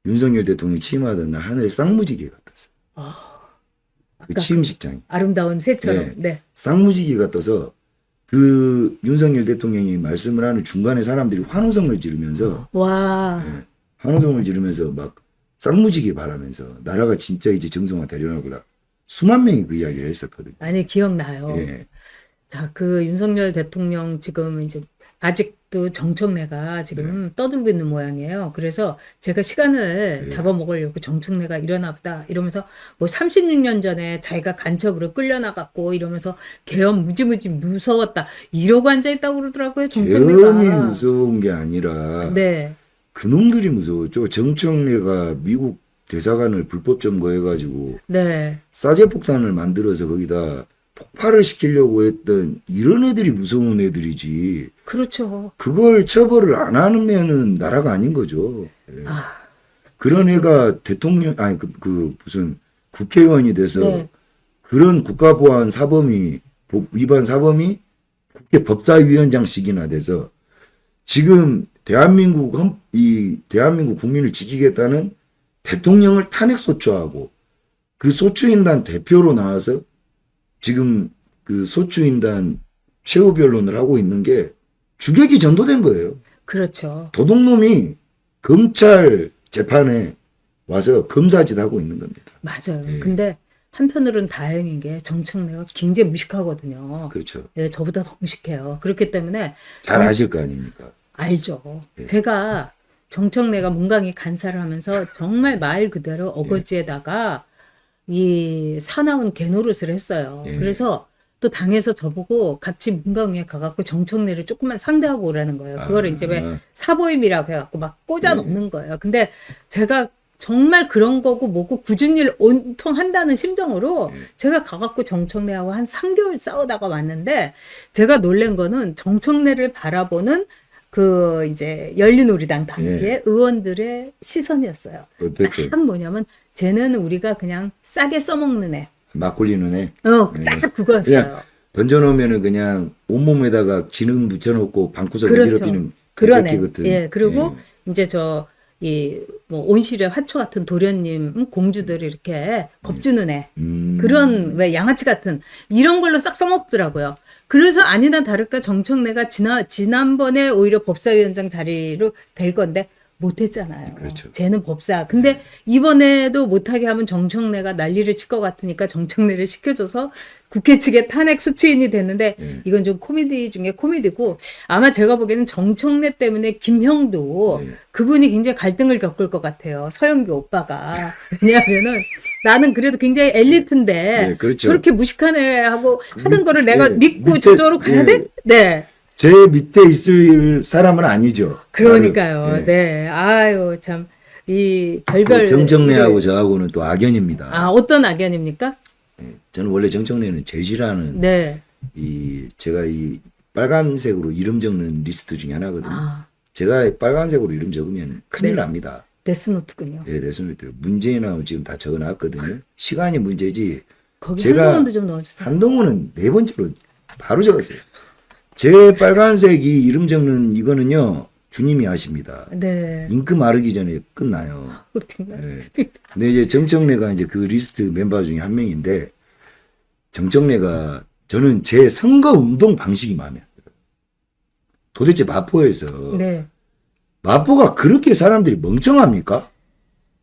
윤석열 대통령이 취임하던 날 하늘에 쌍무지개 같았어. 그 아까 취임식장이. 아름다운 새처럼. 네. 네. 쌍무지개가 떠서 그 윤석열 대통령이 말씀을 하는 중간에 사람들이 환호성을 지르면서 와. 예, 환호성을 지르면서 막 쌍무지개 바라면서 나라가 진짜 이제 정상화되려나 보다. 수만 명이 그 이야기를 했었거든요. 아니, 기억나요. 예. 자, 그 윤석열 대통령 지금 이제 아직도 정청래가 지금 떠들고 있는 모양이에요. 그래서 제가 시간을 잡아먹으려고 정청래가 일어나 보다 이러면서 뭐 36년 전에 자기가 간첩으로 끌려나갔고 이러면서 계엄 무지무지 무서웠다. 이러고 앉아있다고 그러더라고요. 계엄이 정청래가. 무서운 게 아니라 네. 그놈들이 무서웠죠. 정청래가 미국 대사관을 불법 점거해가지고 네. 싸제폭탄을 만들어서 거기다 폭발을 시키려고 했던 이런 애들이 무서운 애들이지. 그렇죠. 그걸 처벌을 안 하면은 나라가 아닌 거죠. 예. 아, 그런 애가 대통령 아니 그 무슨 국회의원이 돼서 네. 그런 국가보안 사범이 위반 사범이 국회 법사위원장씩이나 돼서 지금 대한민국 국민을 지키겠다는 대통령을 탄핵 소추하고 그 소추인단 대표로 나와서 지금 그 소추인단 최후 변론을 하고 있는 게 주객이 전도된 거예요. 그렇죠. 도둑놈이 검찰 재판에 와서 검사짓 하고 있는 겁니다. 맞아요. 예. 근데 한편으로는 다행인 게 정청래가 굉장히 무식하거든요. 그렇죠. 네, 저보다 더 무식해요. 그렇기 때문에 잘 아실 거 아닙니까? 알죠. 예. 제가 정청래가 문광희 간사를 하면서 정말 말 그대로 어거지에다가 이 사나운 개노릇을 했어요. 예. 그래서 또 당에서 저보고 같이 문광희에 가갖고 정청래를 조금만 상대하고 오라는 거예요. 그거를 이제 왜 사보임이라고 해갖고 막 꽂아 놓는 거예요. 근데 제가 정말 그런 거고 뭐고 굳은 일 온통 한다는 심정으로 제가 가갖고 정청래하고 한 3개월 싸우다가 왔는데 제가 놀란 거는 정청래를 바라보는 그 이제 열린우리당 당시의 의원들의 시선이었어요. 어쨌든 딱 뭐냐면 쟤는 우리가 그냥 싸게 써먹는 애. 막 굴리는 애. 딱 그거였어요. 그냥 던져놓으면은 그냥 온몸에다가 지능 붙여놓고 방구석 그렇죠. 어지럽히는 그런 새끼 애. 같은. 예, 그리고 이제 뭐 온실의 화초 같은 도련님 공주들이 이렇게 겁주는 애. 그런 왜 양아치 같은 이런 걸로 싹 써먹더라고요. 그래서 아니나 다를까 정청래가 지난번에 오히려 법사위원장 자리로 될 건데 못했잖아요. 그렇죠. 쟤는 법사. 근데 이번에도 못하게 하면 정청래가 난리를 칠 것 같으니까 정청래를 시켜줘서 국회 측의 탄핵 소추인이 됐는데 이건 좀 코미디 중에 코미디고 아마 제가 보기에는 정청래 때문에 김형도 그분이 굉장히 갈등을 겪을 것 같아요. 서영교 오빠가. 왜냐하면은 나는 그래도 굉장히 엘리트인데 네, 그렇죠. 저렇게 무식한 애하고 하는 거를 내가 네, 믿고 밑에, 저쪽으로 가야 돼? 네. 제 밑에 있을 사람은 아니죠. 그러니까요. 나는, 네. 아유, 참. 이 그 별별. 정청래하고 저하고는 또 악연입니다. 아, 어떤 악연입니까? 저는 원래 정청래는 제일 싫어하는 네. 제가 이 빨간색으로 이름 적는 리스트 중에 하나거든요. 아, 제가 빨간색으로 이름 적으면 큰일 네. 납니다. 데스노트군요. 예, 대선배들 문재인하고 지금 다 적어놨거든요. 시간이 문제지. 거기 제가 한동훈도 좀 넣어주세요. 한동훈은 네 번째로 바로 적었어요. 제 빨간색이 이름 적는 이거는요, 주님이 하십니다. 네. 잉크 마르기 전에 끝나요. 정말. 예. 근데 이제 정청래가 이제 그 리스트 멤버 중에 한 명인데, 정청래가 저는 제 선거 운동 방식이 마음에 안 들어요. 도대체 마포에서 네. 마포가 그렇게 사람들이 멍청합니까?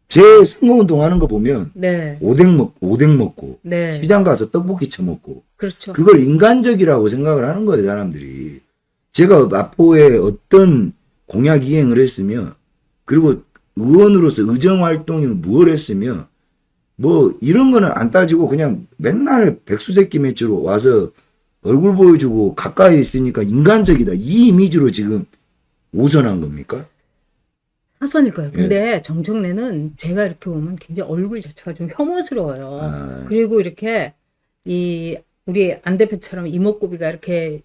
제 선거운동 하는 거 보면 네. 오뎅 먹고 네. 시장 가서 떡볶이 처먹고 그렇죠. 그걸 인간적이라고 생각을 하는 거예요, 사람들이. 제가 마포에 어떤 공약 이행을 했으며 그리고 의원으로서 의정활동을 무엇 했으며 뭐 이런 거는 안 따지고 그냥 맨날 백수새끼 매주로 와서 얼굴 보여주고 가까이 있으니까 인간적이다. 이 이미지로 지금 오선한 겁니까? 사선일 거예요. 근데 정청래는 제가 이렇게 보면 굉장히 얼굴 자체가 좀 혐오스러워요. 아. 그리고 이렇게 우리 안 대표처럼 이목구비가 이렇게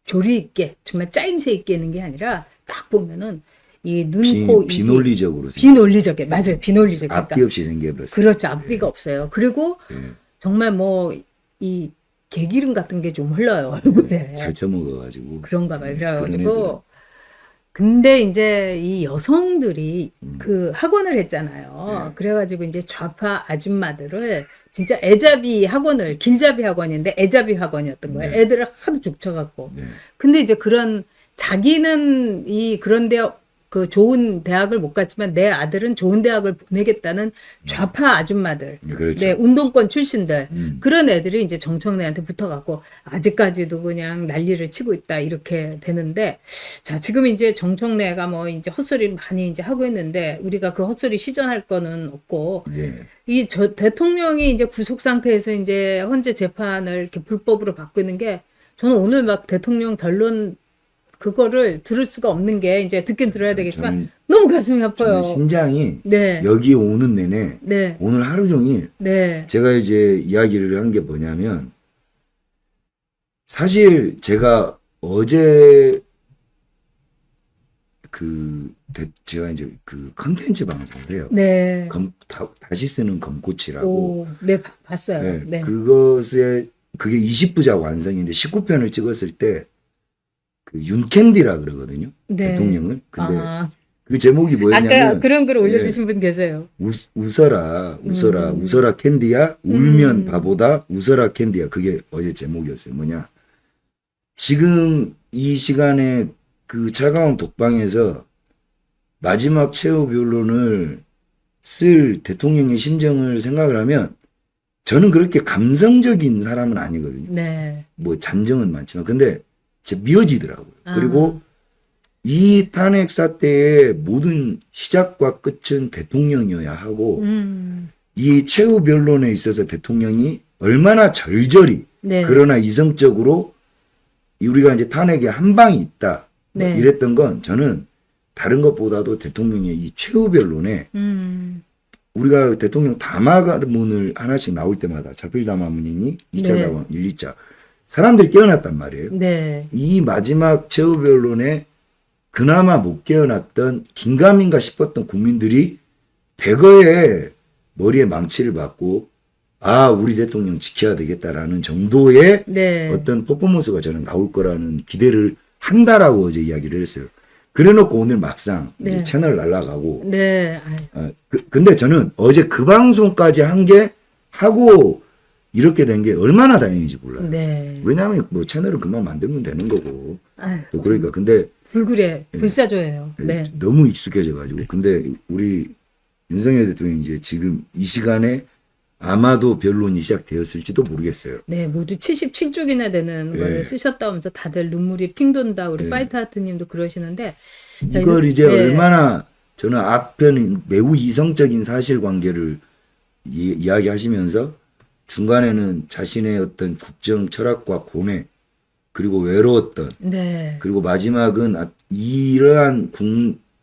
조리 있게 정말 짜임새 있게 있는 게 아니라 딱 보면은 이 눈, 코, 입이 비논리적으로 비논리적이에요. 맞아요. 비논리적. 그러니까 앞뒤 없이 생겨버렸어요. 그렇죠. 앞뒤가 없어요. 그리고 예. 정말 뭐 이 개기름 같은 게 좀 흘러요 얼굴에. 잘 처먹어가지고. 그런가 봐요. 그런 그래가지고 근데 이제 이 여성들이 그 학원을 했잖아요. 네. 그래가지고 이제 좌파 아줌마들을 진짜 애잡이 학원을, 길잡이 학원인데 애잡이 학원이었던 거예요. 네. 애들을 하도 족쳐갖고. 네. 근데 이제 그런 자기는 이 그런데 그 좋은 대학을 못 갔지만 내 아들은 좋은 대학을 보내겠다는 좌파 아줌마들, 그렇죠. 네, 운동권 출신들 음. 그런 애들이 이제 정청래한테 붙어갖고 아직까지도 그냥 난리를 치고 있다 이렇게 되는데 자 지금 이제 정청래가 뭐 이제 헛소리 많이 이제 하고 있는데 우리가 그 헛소리 시전할 거는 없고 예. 이 저 대통령이 이제 구속 상태에서 이제 헌재 재판을 이렇게 불법으로 받고 있는 게 저는 오늘 막 대통령 변론 그거를 들을 수가 없는 게 이제 듣긴 들어야 되겠지만 저는- 너무 가슴이 아파요. 저는 심장이 네, 여기 오는 내내 네, 오늘 하루 종일 네, 제가 이제 이야기를 한 게 뭐냐면 사실 제가 어제 제가 이제 그 컨텐츠 방송을 해요. 네. 다시 쓰는 검코치라고. 오, 네, 봤어요. 네, 네. 그게 20부작 완성인데 19편을 찍었을 때 그 윤캔디라 그러거든요. 네. 대통령을. 근데 아, 그 제목이 아까 뭐였냐면 그런 글 올려주신 분 계세요. 웃어라 웃어라 캔디야 울면 바보다 웃어라 캔디야 그게 어제 제목이었어요. 뭐냐 지금 이 시간에 그 차가운 독방에서 마지막 최후 변론을 쓸 대통령의 심정을 생각을 하면 저는 그렇게 감성적인 사람은 아니거든요. 네. 뭐 잔정은 많지만 근데 진짜 미어지더라고요. 아. 그리고 이 탄핵 사태의 모든 시작과 끝은 대통령이어야 하고 이 최후 변론에 있어서 대통령이 얼마나 절절히 네. 그러나 이성적으로 우리가 이제 탄핵에 한 방이 있다 뭐 네. 이랬던 건 저는 다른 것보다도 대통령의 이 최후 변론에 우리가 대통령 담화문을 하나씩 나올 때마다 자필 담화문이니 2차 네. 담화 1, 2차 사람들이 깨어났단 말이에요. 네. 이 마지막 최후 변론에 그나마 못 깨어났던 긴가민가 싶었던 국민들이 대거에 머리에 망치를 받고 아 우리 대통령 지켜야 되겠다라는 정도의 네. 어떤 퍼포먼스가 저는 나올 거라는 기대를 한다라고 어제 이야기를 했어요. 그래놓고 오늘 막상 네. 이제 채널 날라가고 네. 아유, 근데 저는 어제 그 방송까지 한 게 하고 이렇게 된 게 얼마나 다행인지 몰라요. 네. 왜냐하면 뭐 채널을 그만 만들면 되는 거고 아유, 또 그러니까 근데 불굴의 불사조예요. 네. 너무 익숙해져가지고 근데 우리 윤석열 대통령이 이제 지금 이 시간에 아마도 변론이 시작되었을지도 모르겠어요. 네, 모두 77쪽이나 되는 예. 걸 쓰셨다면서 다들 눈물이 핑 돈다. 우리 예. 파이터 하트님도 그러시는데 이걸 이제 네. 얼마나 저는 앞편 매우 이성적인 사실관계를 이야기하시면서 중간에는 자신의 어떤 국정 철학과 고뇌 그리고 외로웠던 네, 그리고 마지막은 이러한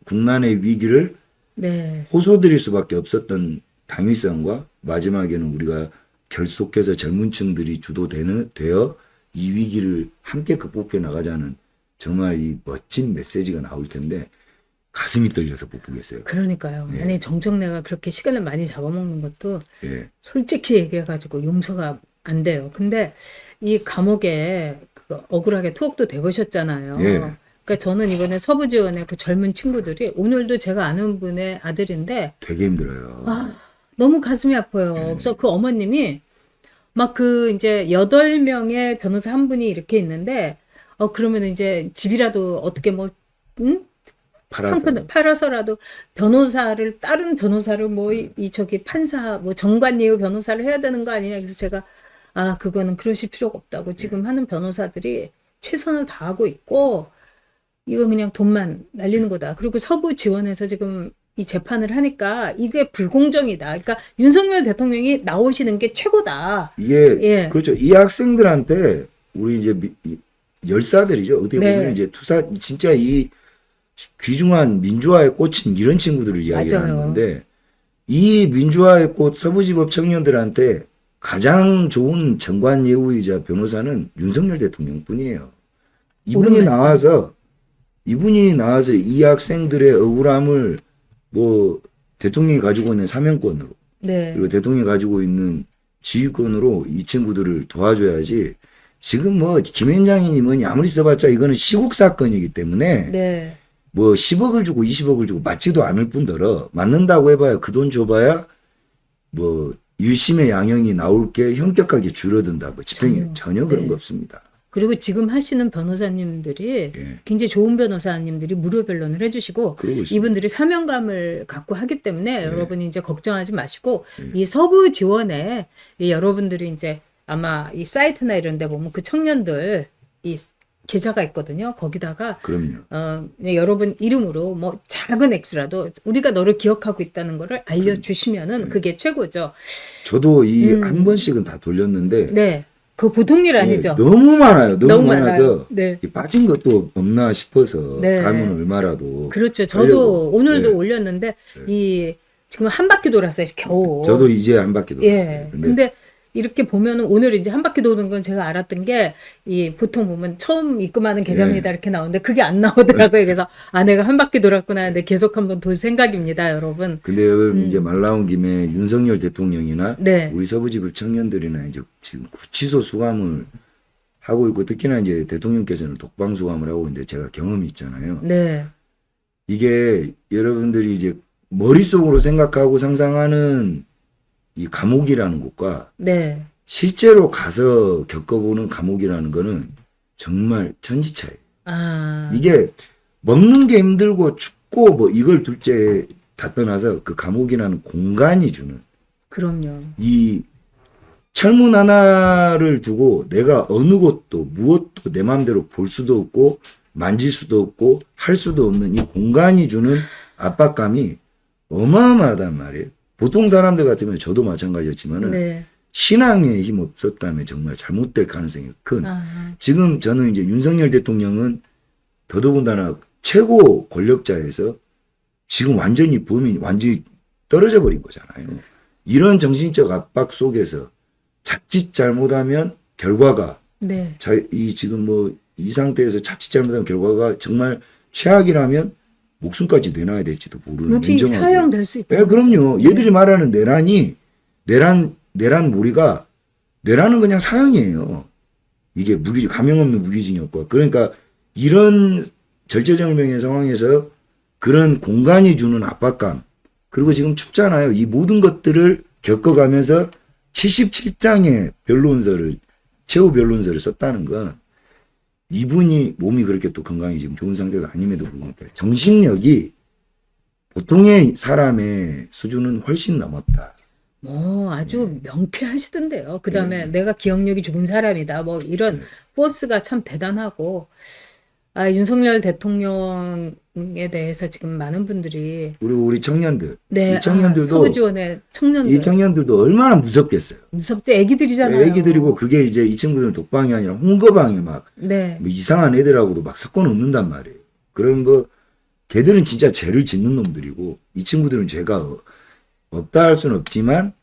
국난의 위기를 네, 호소드릴 수밖에 없었던 당위성과 마지막에는 우리가 결속해서 젊은 층들이 되어 이 위기를 함께 극복해 나가자는 정말 이 멋진 메시지가 나올 텐데 가슴이 떨려서 못 보겠어요. 그러니까요. 예. 아니 정청래가 그렇게 시간을 많이 잡아먹는 것도 예. 솔직히 얘기해가지고 용서가 안 돼요. 근데 이 감옥에 그 억울하게 투옥도 돼보셨잖아요. 예. 그러니까 저는 이번에 서부지원의 그 젊은 친구들이 오늘도 제가 아는 분의 아들인데 되게 힘들어요. 너무 가슴이 아파요. 그래서 그 어머님이 막 그 이제 8명의 변호사 한 분이 이렇게 있는데 그러면 이제 집이라도 어떻게 뭐 팔아서라도 변호사를 다른 변호사를 뭐 이 저기 판사 뭐 정관예우 변호사를 해야 되는 거 아니냐. 그래서 제가 그거는 그러실 필요가 없다고 지금 하는 변호사들이 최선을 다하고 있고 이거 그냥 돈만 날리는 거다. 그리고 서부 지원에서 지금 이 재판을 하니까 이게 불공정이다. 그러니까 윤석열 대통령이 나오시는 게 최고다. 이게 예. 그렇죠. 이 학생들한테 우리 이제 열사들이죠. 어떻게 네. 보면 이제 진짜 이 귀중한 민주화의 꽃인 이런 친구들을 이야기하는 맞아요. 건데 이 민주화의 꽃 서부지법 청년들한테 가장 좋은 정관예우이자 변호사는 윤석열 대통령뿐이에요. 이분이 나와서 이 학생들의 억울함을 뭐 대통령이 가지고 있는 사명권으로 네. 그리고 대통령이 가지고 있는 지휘권으로 이 친구들을 도와줘야지 지금 뭐 김현장이니 뭐니 아무리 써봤자 이거는 시국 사건이기 때문에 네. 뭐 10억을 주고 20억을 주고 맞지도 않을 뿐더러 맞는다고 해봐야 그 돈 줘봐야 뭐 1심의 양형이 나올 게 현격하게 줄어든다. 뭐 집행유예 전혀 그런 네. 거 없습니다. 그리고 지금 하시는 변호사님들이 예. 굉장히 좋은 변호사님들이 무료 변론을 해주시고 그러고 있습니다. 이분들이 사명감을 갖고 하기 때문에 여러분이 이제 걱정하지 마시고 예. 이 서부 지원에 이 여러분들이 이제 아마 이 사이트나 이런 데 보면 그 청년들 이 계좌가 있거든요. 거기다가 그럼요. 여러분 이름으로 뭐 작은 액수라도 우리가 너를 기억하고 있다는 거를 알려주시면은 그게 최고죠. 저도 이 한 번씩은 다 돌렸는데 네. 그 보통 일 예, 아니죠. 너무 많아요. 너무 너무 많아서 많아요. 네. 이 빠진 것도 없나 싶어서 네. 다음은 얼마라도 그렇죠. 저도 하려고. 오늘도 예. 올렸는데 이 지금 한 바퀴 돌았어요. 겨우. 저도 이제 한 바퀴 돌았어요. 예. 근데 이렇게 보면은 오늘 이제 한 바퀴 도는 건 제가 알았던 게 이 보통 보면 처음 입금하는 계좌입니다 이렇게 나오는데 그게 안 나오더라고요. 그래서 아 내가 한 바퀴 돌았구나. 근데 계속 한번 돌 생각입니다, 여러분. 근데 이제 말 나온 김에 윤석열 대통령이나 네. 우리 서부지법 청년들이나 이제 지금 구치소 수감을 하고 있고 특히나 이제 대통령께서는 독방 수감을 하고 있는데 제가 경험이 있잖아요. 네. 이게 여러분들이 이제 머릿속으로 생각하고 상상하는 이 감옥이라는 곳과 네. 실제로 가서 겪어보는 감옥이라는 거는 정말 천지차이에요. 아. 이게 먹는 게 힘들고 춥고 뭐 이걸 둘째 다 떠나서 그 감옥이라는 공간이 주는 그럼요. 이 철문 하나를 두고 내가 어느 곳도 무엇도 내 마음대로 볼 수도 없고 만질 수도 없고 할 수도 없는 이 공간이 주는 압박감이 어마어마하단 말이에요. 보통 사람들 같으면 저도 마찬가지였지만은 네. 신앙에 힘 없었다면 정말 잘못될 가능성이 큰. 아. 지금 저는 이제 윤석열 대통령은 더더군다나 최고 권력자에서 지금 완전히 범위 완전히 떨어져 버린 거잖아요. 이런 정신적 압박 속에서 자칫 잘못하면 결과가 네. 이 지금 뭐 이 상태에서 자칫 잘못하면 결과가 정말 최악이라면 목숨까지 내놔야 될지도 모르는 혹시 냉정하고. 사형될 수 있다. 네, 그럼요. 얘들이 말하는 내란 몰이가 내란은 그냥 사형이에요. 이게 감형 없는 무기징역과 그러니까 이런 절체절명의 상황에서 그런 공간이 주는 압박감 그리고 지금 춥잖아요. 이 모든 것들을 겪어가면서 77장의 최후 변론서를 썼다는 건 이분이 몸이 그렇게 또 건강이 지금 좋은 상태가 아님에도 불구하고 정신력이 보통의 사람의 수준은 훨씬 넘었다. 아주 명쾌하시던데요. 그 다음에 내가 기억력이 좋은 사람이다. 뭐 이런 포스가 참 대단하고. 아, 윤석열 대통령에 대해서 지금 많은 분들이. 그리고 우리 청년들. 네. 이 청년들도. 서부지원의 청년들. 이 청년들도 얼마나 무섭겠어요. 무섭지. 애기들이잖아요. 애기들이고 그게 이제 이 친구들은 독방이 아니라 홍거방에 막 네. 뭐 이상한 애들하고도 막 섞어 놓는단 말이에요. 그럼 뭐 걔들은 진짜 죄를 짓는 놈들이고 이 친구들은 죄가 없다 할 수는 없지만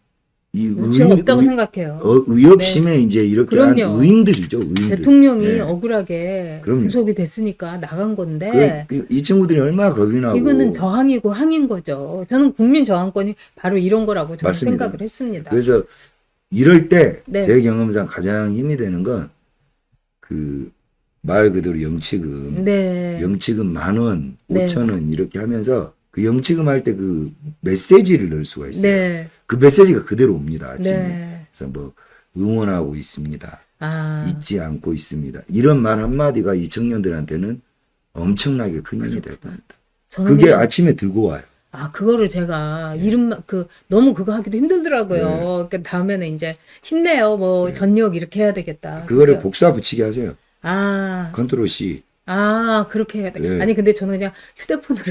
이 제가 없다고 생각해요. 의협심에 이제 이렇게 한 그럼요. 의인들이죠. 의인들. 대통령이 네. 억울하게 그럼요. 구속이 됐으니까 나간 건데 이 친구들이 얼마나 겁이 나고 이거는 저항이고 항인 거죠. 저는 국민 저항권이 바로 이런 거라고 저는 맞습니다. 생각을 했습니다. 그래서 이럴 때 제 네. 경험상 가장 힘이 되는 건 그 말 그대로 영치금 네. 영치금 10,000원, 네. 5,000원 이렇게 하면서 그 영치금 할 때 그 메시지를 넣을 수가 있어요. 네. 그 메시지가 그대로 옵니다. 아침에. 네. 그래서 뭐 응원하고 있습니다. 아. 잊지 않고 있습니다. 이런 말 한마디가 이 청년들한테는 엄청나게 큰 힘이 될 겁니다. 저는 그게 그냥- 아침에 들고 와요. 그거를 제가 이름만 너무 그거 하기도 힘들더라고요. 네. 그러니까 다음에는 이제 힘내요. 뭐 전역 이렇게 해야 되겠다. 그거를 그죠? 복사 붙이게 하세요. 아. 컨트롤 C. 그렇게 해야 돼. 네. 아니 근데 저는 그냥 휴대폰으로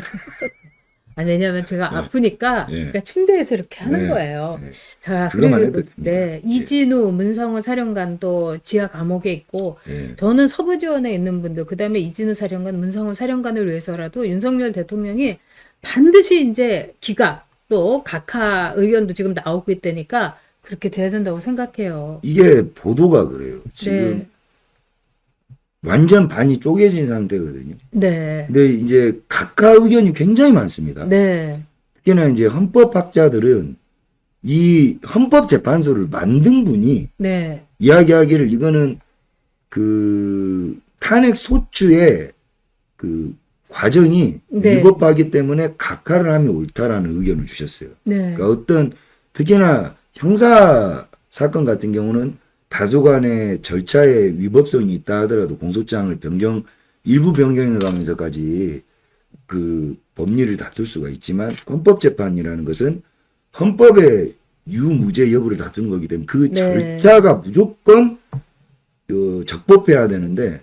아니 왜냐면 제가 아프니까 네. 그러니까 침대에서 이렇게 하는 네. 거예요. 네. 자, 그거만 그리고 해도 됩니다. 네, 이진우 문성호 사령관도 지하 감옥에 있고 예. 저는 서부지원에 있는 분들 그다음에 이진우 사령관, 문성호 사령관을 위해서라도 윤석열 대통령이 반드시 이제 기각 또 각하 의견도 지금 나오고 있다니까 그렇게 돼야 된다고 생각해요. 이게 보도가 그래요. 지금 네. 완전 반이 쪼개진 상태거든요. 네. 근데 이제 각하 의견이 굉장히 많습니다. 네. 특히나 이제 헌법학자들은 이 헌법재판소를 만든 분이 네. 이야기하기를 이거는 그 탄핵 소추의 그 과정이 네. 위법하기 때문에 각하를 하면 옳다라는 의견을 주셨어요. 네. 그러니까 어떤 특히나 형사 사건 같은 경우는 다소간의 절차에 위법성이 있다 하더라도 공소장을 일부 변경해 가면서까지 그 법리를 다툴 수가 있지만 헌법재판이라는 것은 헌법의 유무죄 여부를 다투는 거기 때문에 그 네. 절차가 무조건 적법해야 되는데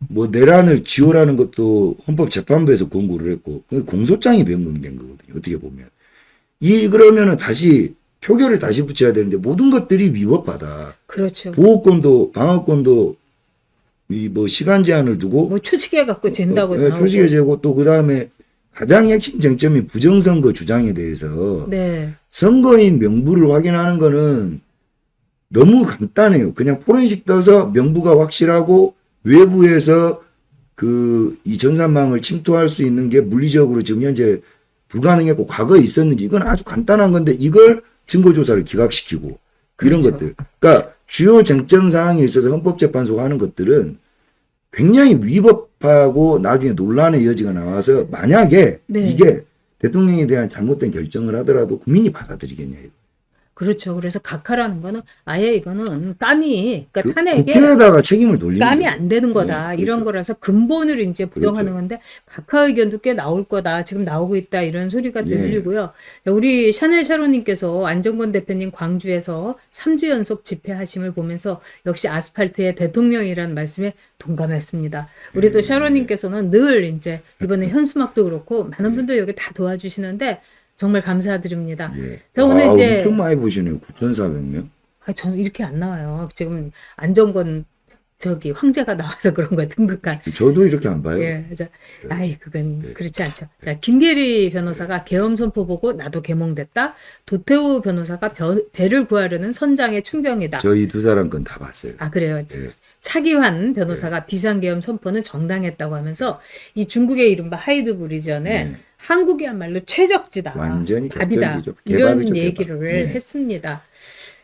뭐 내란을 지호라는 것도 헌법재판부에서 권고를 했고 그 공소장이 변경된 거거든요. 어떻게 보면 그러면은 다시 표결을 다시 붙여야 되는데 모든 것들이 위법하다. 그렇죠. 보호권도 방어권도 이 뭐 시간 제한을 두고 뭐 초치게 갖고 잰다고 나오고. 초시계 제고 또 그다음에 가장 핵심 쟁점인 부정선거 주장에 대해서 네. 선거인 명부를 확인하는 거는 너무 간단해요. 그냥 포렌식 떠서 명부가 확실하고 외부에서 이 전산망을 침투할 수 있는 게 물리적으로 지금 현재 불가능했고 과거에 있었는지 이건 아주 간단한 건데 이걸 증거조사를 기각시키고 이런 그렇죠. 것들. 그러니까 주요 쟁점 사항에 있어서 헌법재판소가 하는 것들은 굉장히 위법하고 나중에 논란의 여지가 나와서 만약에 네. 이게 대통령에 대한 잘못된 결정을 하더라도 국민이 받아들이겠냐. 그렇죠. 그래서 각하라는 거는 아예 이거는 감히, 그러니까 탄핵에 국회에다가 책임을 돌리는 감이 거예요. 안 되는 거다. 네, 이런 그렇죠. 거라서 근본을 이제 부정하는 그렇죠. 건데 각하 의견도 꽤 나올 거다. 지금 나오고 있다. 이런 소리가 예. 들리고요. 우리 샤넬 샤로님께서 안정권 대표님 광주에서 3주 연속 집회하심을 보면서 역시 아스팔트의 대통령이라는 말씀에 동감했습니다. 우리 또 샤로님께서는 늘 이제 이번에 현수막도 그렇고 많은 분들 여기 다 도와주시는데 정말 감사드립니다. 예. 자, 오늘 이제 엄청 많이 보시네요. 9,400명. 저는 이렇게 안 나와요. 지금 안정권 황제가 나와서 그런 거야, 등극한. 저도 이렇게 안 봐요. 예, 그건 그렇지 않죠. 자, 김계리 변호사가 계엄 선포 보고 나도 계몽됐다. 도태우 변호사가 배를 구하려는 선장의 충정이다. 저희 두 사람 건 다 봤어요. 아, 그래요. 네. 차기환 변호사가 비상계엄 선포는 정당했다고 하면서 이 중국의 이른바 하이드 브리전에 네. 한국이야말로 최적지다. 완전히 밥이다. 격전지죠. 이런 개밥이죠, 얘기를 개밥. 네. 했습니다.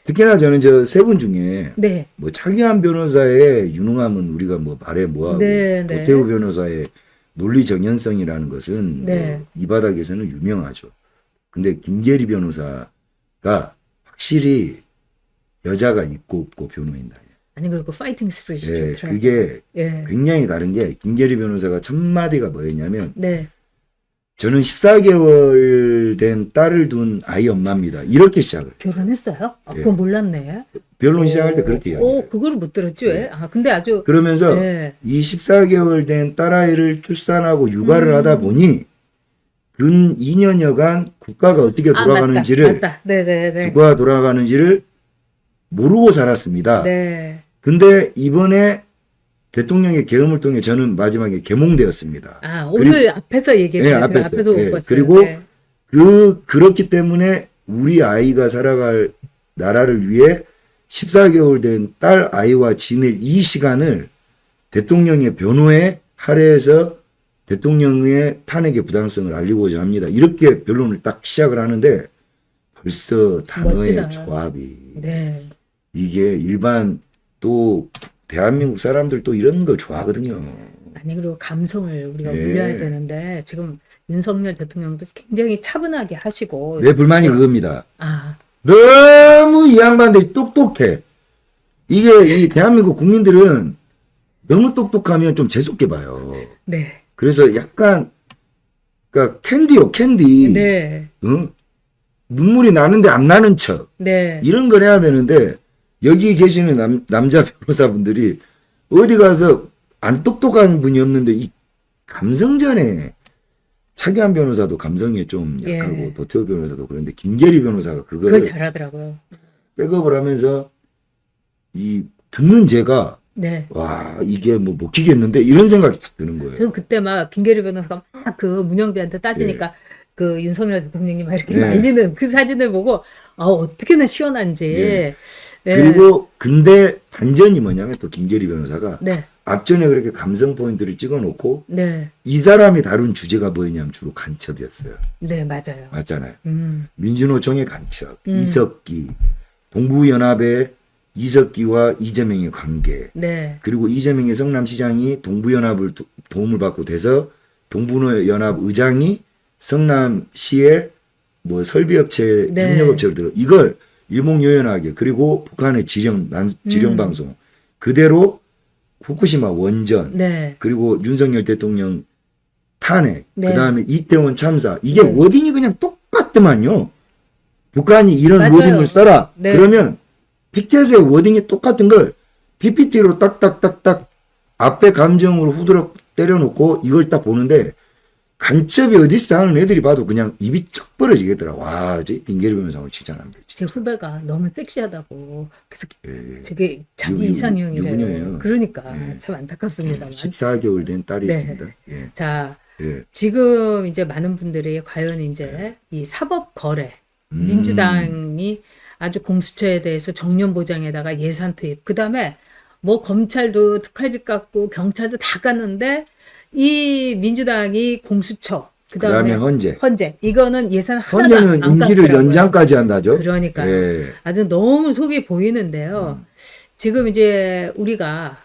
특히나 저는 세 분 중에 네. 뭐 차기환 변호사의 유능함은 우리가 뭐 말해 뭐하고 네, 네. 도태우 변호사의 논리 정연성이라는 것은 네. 뭐이 바닥에서는 유명하죠. 근데 김계리 변호사가 확실히 여자가 있고 없고 변호인다. 아니, 그리고 파이팅 스피릿이 예, 좋더라고요. 그게 예. 굉장히 다른 게 김계리 변호사가 첫 마디가 뭐였냐면 네. 저는 14개월 된 딸을 둔 아이 엄마입니다. 이렇게 시작을. 결혼했어요? 아, 예. 그건 몰랐네. 변론 시작할 때 그렇게 이야기해요. 그거를 못 들었지, 왜? 아, 근데 아주, 그러면서 네. 이 14개월 된 딸아이를 출산하고 육아를 하다 보니 근 2년여간 국가가 어떻게 돌아가는지를 맞다. 네네네. 국가가 돌아가는지를 모르고 살았습니다. 네. 근데 이번에 대통령의 계엄을 통해 저는 마지막에 계몽되었습니다. 아, 오늘 앞에서 얘기했어요. 네, 제가 앞에서 못 예, 봤어요. 그리고 네. 그렇기 때문에 우리 아이가 살아갈 나라를 위해 14개월 된 딸 아이와 지낼 이 시간을 대통령의 변호에 할애해서 대통령의 탄핵의 부당성을 알리고자 합니다. 이렇게 변론을 딱 시작을 하는데 벌써 단어의 멋지다. 조합이 네. 이게 일반 또 대한민국 사람들 또 이런 거 좋아하거든요. 아니, 그리고 감성을 우리가 예. 물려야 되는데, 지금 윤석열 대통령도 굉장히 차분하게 하시고. 내 불만이 그겁니다. 아, 너무 이 양반들이 똑똑해. 이게 이 대한민국 국민들은 너무 똑똑하면 좀 재수없게 봐요. 네. 그래서 약간 그러니까 캔디요 캔디. 네. 응? 눈물이 나는데 안 나는 척 네. 이런 걸 해야 되는데 여기 계시는 남자 변호사분들이 어디 가서 안 똑똑한 분이 없는데 이 감성전에 차기환 변호사도 감성에 좀 약하고 예. 도태우 변호사도 그런데 김계리 변호사가 그걸 그거를 잘하더라고요. 백업을 하면서 이 듣는 제가 네. 와 이게 뭐 먹히겠는데 이런 생각이 딱 드는 거예요. 저는 그때 막 김계리 변호사가 막 그 문영비한테 따지니까 그 윤석열 대통령이 막 이렇게 예. 말리는 그 사진을 보고 어떻게나 시원한지. 예. 네. 그리고 근데 반전이 뭐냐면 또 김계리 변호사가 네. 앞전에 그렇게 감성 포인트를 찍어놓고 네. 이 사람이 다룬 주제가 뭐였냐면 주로 간첩이었어요. 네, 맞아요. 맞잖아요. 음. 민주노총의 간첩, 이석기, 동부연합의 이석기와 이재명의 관계, 네. 그리고 이재명의 성남시장이 동부연합을 도움을 받고 돼서 동부노 연합 의장이 성남시의 뭐 설비업체 네. 협력업체를 들어 이걸 일목요연하게 그리고 북한의 지령 방송 그대로 후쿠시마 원전 네. 그리고 윤석열 대통령 탄핵 네. 그다음에 이태원 참사 이게 네. 워딩이 그냥 똑같더만요. 북한이 이런 맞아요. 워딩을 써라. 네. 그러면 피켓의 워딩이 똑같은 걸 PPT로 딱딱딱딱 앞에 감정으로 후드럭 때려놓고 이걸 딱 보는데 간첩이 어디서 하는 애들이 봐도 그냥 입이 쩍 벌어지겠더라. 와, 저 김계리 변호사를 칭찬합니다. 제 후배가 너무 섹시하다고 그래서 예, 되게 자기 유- 이상형이래요. 유부녀예요. 그러니까 예. 참 안타깝습니다만. 14개월 된 딸이 네. 있습니다. 예. 자, 예. 지금 이제 많은 분들이 과연 이제 이 사법 거래 민주당이 아주 공수처에 대해서 정년 보장에다가 예산 투입 그다음에 뭐 검찰도 특활비 깎고 경찰도 다 깠는데 이 민주당이 공수처 그다음에 헌재. 이거는 예산 하나도 헌재는 안 임기를 깎더라고요. 연장까지 한다죠. 그러니까요. 예. 아주 너무 속이 보이는데요. 지금 이제 우리가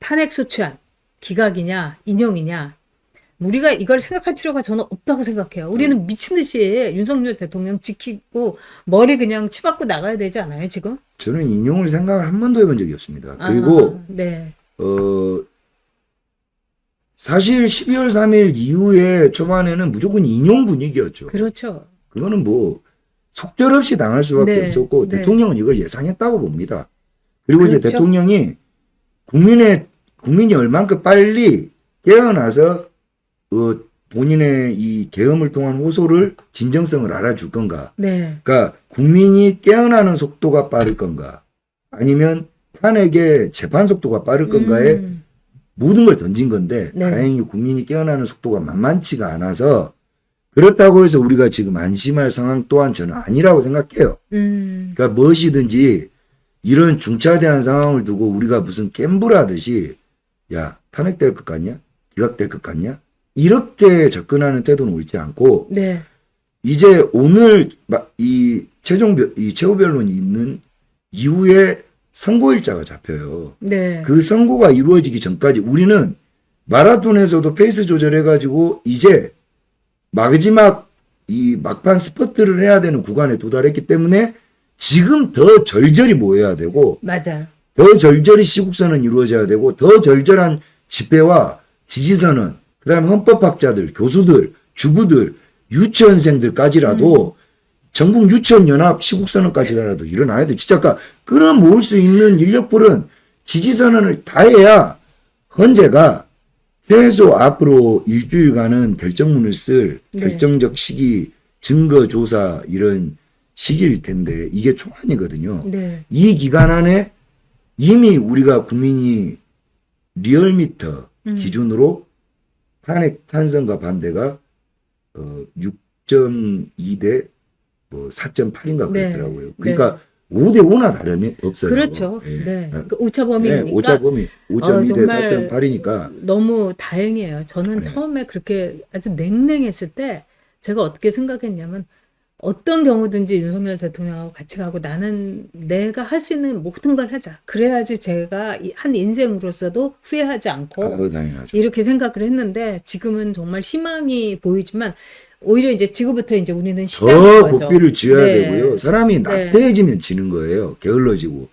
탄핵 소추안 기각이냐 인용이냐 우리가 이걸 생각할 필요가 저는 없다고 생각해요. 우리는 미친 듯이 윤석열 대통령 지키고 머리 그냥 치받고 나가야 되지 않아요, 지금? 저는 인용을 생각을 한 번도 해본 적이 없습니다. 그리고 네. 사실 12월 3일 이후에 초반에는 무조건 인용 분위기였죠. 그렇죠. 그거는 뭐 속절없이 당할 수밖에 네, 없었고 네. 대통령은 이걸 예상했다고 봅니다. 그리고 이제 그렇죠. 대통령이 국민이 얼만큼 빨리 깨어나서 본인의 이 계엄을 통한 호소를 진정성을 알아줄 건가. 네. 그러니까 국민이 깨어나는 속도가 빠를 건가 아니면 탄핵의 재판 속도가 빠를 건가에 모든 걸 던진 건데 네. 다행히 국민이 깨어나는 속도가 만만치가 않아서 그렇다고 해서 우리가 지금 안심할 상황 또한 저는 아니라고 생각해요. 그러니까 무엇이든지 이런 중차대한 상황을 두고 우리가 무슨 갬블하듯이 야 탄핵될 것 같냐? 기각될 것 같냐? 이렇게 접근하는 태도는 옳지 않고 네. 이제 오늘 이 최후 변론이 있는 이후에 선고일자가 잡혀요. 네. 그 선고가 이루어지기 전까지 우리는 마라톤에서도 페이스 조절해가지고 이제 마지막 이 막판 스퍼트를 해야 되는 구간에 도달했기 때문에 지금 더 절절히 모여야 되고 맞아요. 더 절절히 시국선은 이루어져야 되고 더 절절한 집회와 지지선은 그다음에 헌법학자들, 교수들, 주부들, 유치원생들까지라도 전국 유치원연합 시국선언까지라도 일어나야 돼. 진짜 아까 끌어모을 수 있는 인력풀은 지지선언을 다 해야 헌재가 최소 앞으로 일주일간은 결정문을 쓸 네. 결정적 시기, 증거조사 이런 시기일 텐데 이게 초안이거든요. 네. 이 기간 안에 이미 우리가 국민이 리얼미터 기준으로 탄핵 찬성과 반대가 6.2대 뭐 4.8인가 네. 그랬더라고요. 그러니까 5대 5나 다름이 없어요. 그렇죠. 예. 네. 그 오차 범위니까. 오차 범위 5.2대 정말 4.8이니까 너무 다행이에요. 저는 네. 처음에 그렇게 아주 냉랭했을 때 제가 어떻게 생각했냐면 어떤 경우든지 윤석열 대통령하고 같이 가고 나는 내가 할 수 있는 모든 걸 하자. 그래야지 제가 한 인생으로서도 후회하지 않고 당연하죠. 이렇게 생각을 했는데 지금은 정말 희망이 보이지만 오히려 이제 지금부터 이제 우리는 시작인 더 거죠. 고삐를 지어야 네. 되고요. 사람이 나태해지면 지는 거예요. 게을러지고.